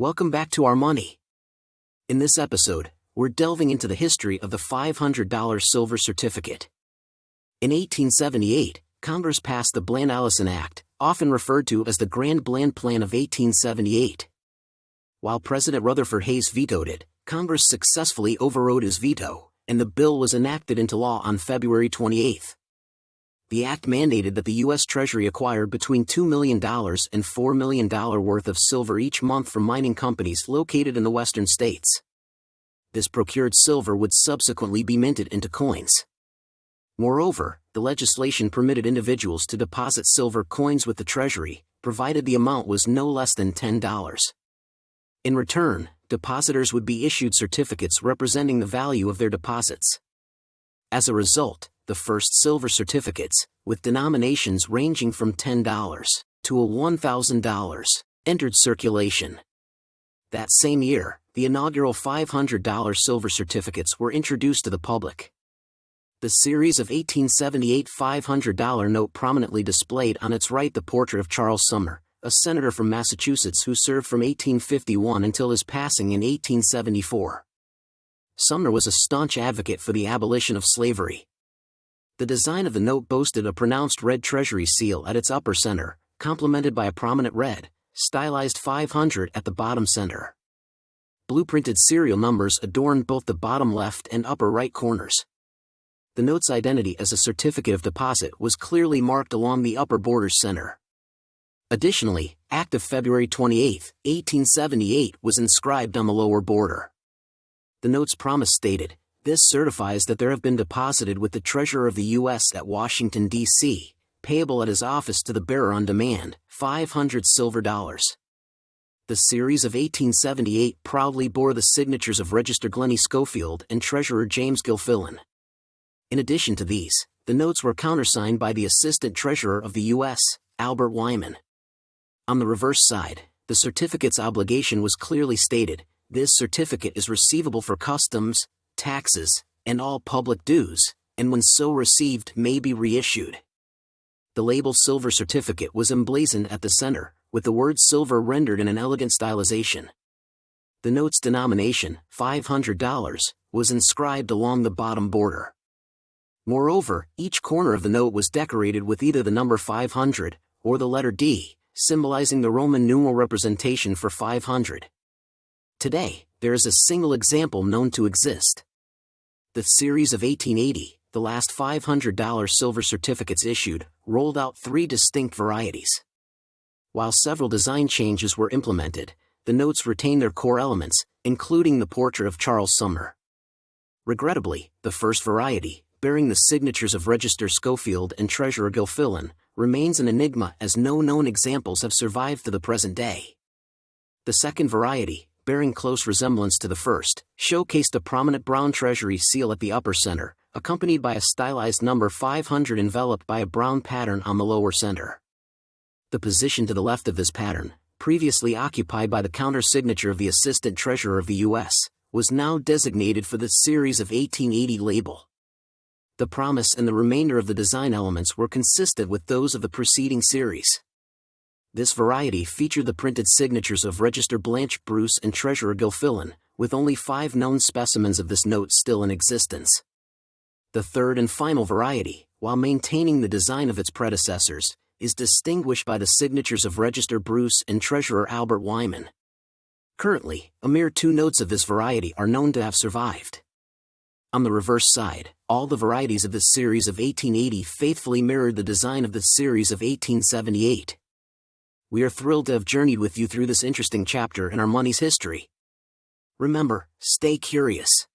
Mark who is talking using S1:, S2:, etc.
S1: Welcome back to Our Money. In this episode, we're delving into the history of the $500 silver certificate. In 1878, Congress passed the Bland-Allison Act, often referred to as the Grand Bland Plan of 1878. While President Rutherford Hayes vetoed it, Congress successfully overrode his veto, and the bill was enacted into law on February 28. The act mandated that the U.S. Treasury acquire between $2 million and $4 million worth of silver each month from mining companies located in the western states. This procured silver would subsequently be minted into coins. Moreover, the legislation permitted individuals to deposit silver coins with the Treasury, provided the amount was no less than $10. In return, depositors would be issued certificates representing the value of their deposits. As a result, the first silver certificates, with denominations ranging from $10 to $1,000, entered circulation. That same year, the inaugural $500 silver certificates were introduced to the public. The series of 1878 $500 note prominently displayed on its right the portrait of Charles Sumner, a senator from Massachusetts who served from 1851 until his passing in 1874. Sumner was a staunch advocate for the abolition of slavery. The design of the note boasted a pronounced red Treasury seal at its upper center, complemented by a prominent red, stylized 500 at the bottom center. Blueprinted serial numbers adorned both the bottom left and upper right corners. The note's identity as a certificate of deposit was clearly marked along the upper border's center. Additionally, Act of February 28, 1878 was inscribed on the lower border. The note's promise stated, "This certifies that there have been deposited with the Treasurer of the U.S. at Washington, D.C., payable at his office to the bearer on demand, 500 silver dollars." The series of 1878 proudly bore the signatures of Register Glennie Schofield and Treasurer James Gilfillan. In addition to these, the notes were countersigned by the Assistant Treasurer of the U.S., Albert Wyman. On the reverse side, the certificate's obligation was clearly stated: "This certificate is receivable for customs, taxes, and all public dues, and when so received may be reissued." The label silver certificate was emblazoned at the center, with the word silver rendered in an elegant stylization. The note's denomination, $500, was inscribed along the bottom border. Moreover, each corner of the note was decorated with either the number 500, or the letter D, symbolizing the Roman numeral representation for 500. Today, there is a single example known to exist. The series of 1880, the last $500 silver certificates issued, rolled out three distinct varieties. While several design changes were implemented, the notes retained their core elements, including the portrait of Charles Sumner. Regrettably, the first variety, bearing the signatures of Register Schofield and Treasurer Gilfillan, remains an enigma as no known examples have survived to the present day. The second variety, bearing close resemblance to the first, showcased a prominent brown Treasury seal at the upper center, accompanied by a stylized number 500 enveloped by a brown pattern on the lower center. The position to the left of this pattern, previously occupied by the counter-signature of the Assistant Treasurer of the U.S., was now designated for the series of 1880 label. The promise and the remainder of the design elements were consistent with those of the preceding series. This variety featured the printed signatures of Register Blanche Bruce and Treasurer Gilfillan, with only 5 known specimens of this note still in existence. The third and final variety, while maintaining the design of its predecessors, is distinguished by the signatures of Register Bruce and Treasurer Albert Wyman. Currently, a mere 2 notes of this variety are known to have survived. On the reverse side, all the varieties of this series of 1880 faithfully mirrored the design of the series of 1878. We are thrilled to have journeyed with you through this interesting chapter in our money's history. Remember, stay curious.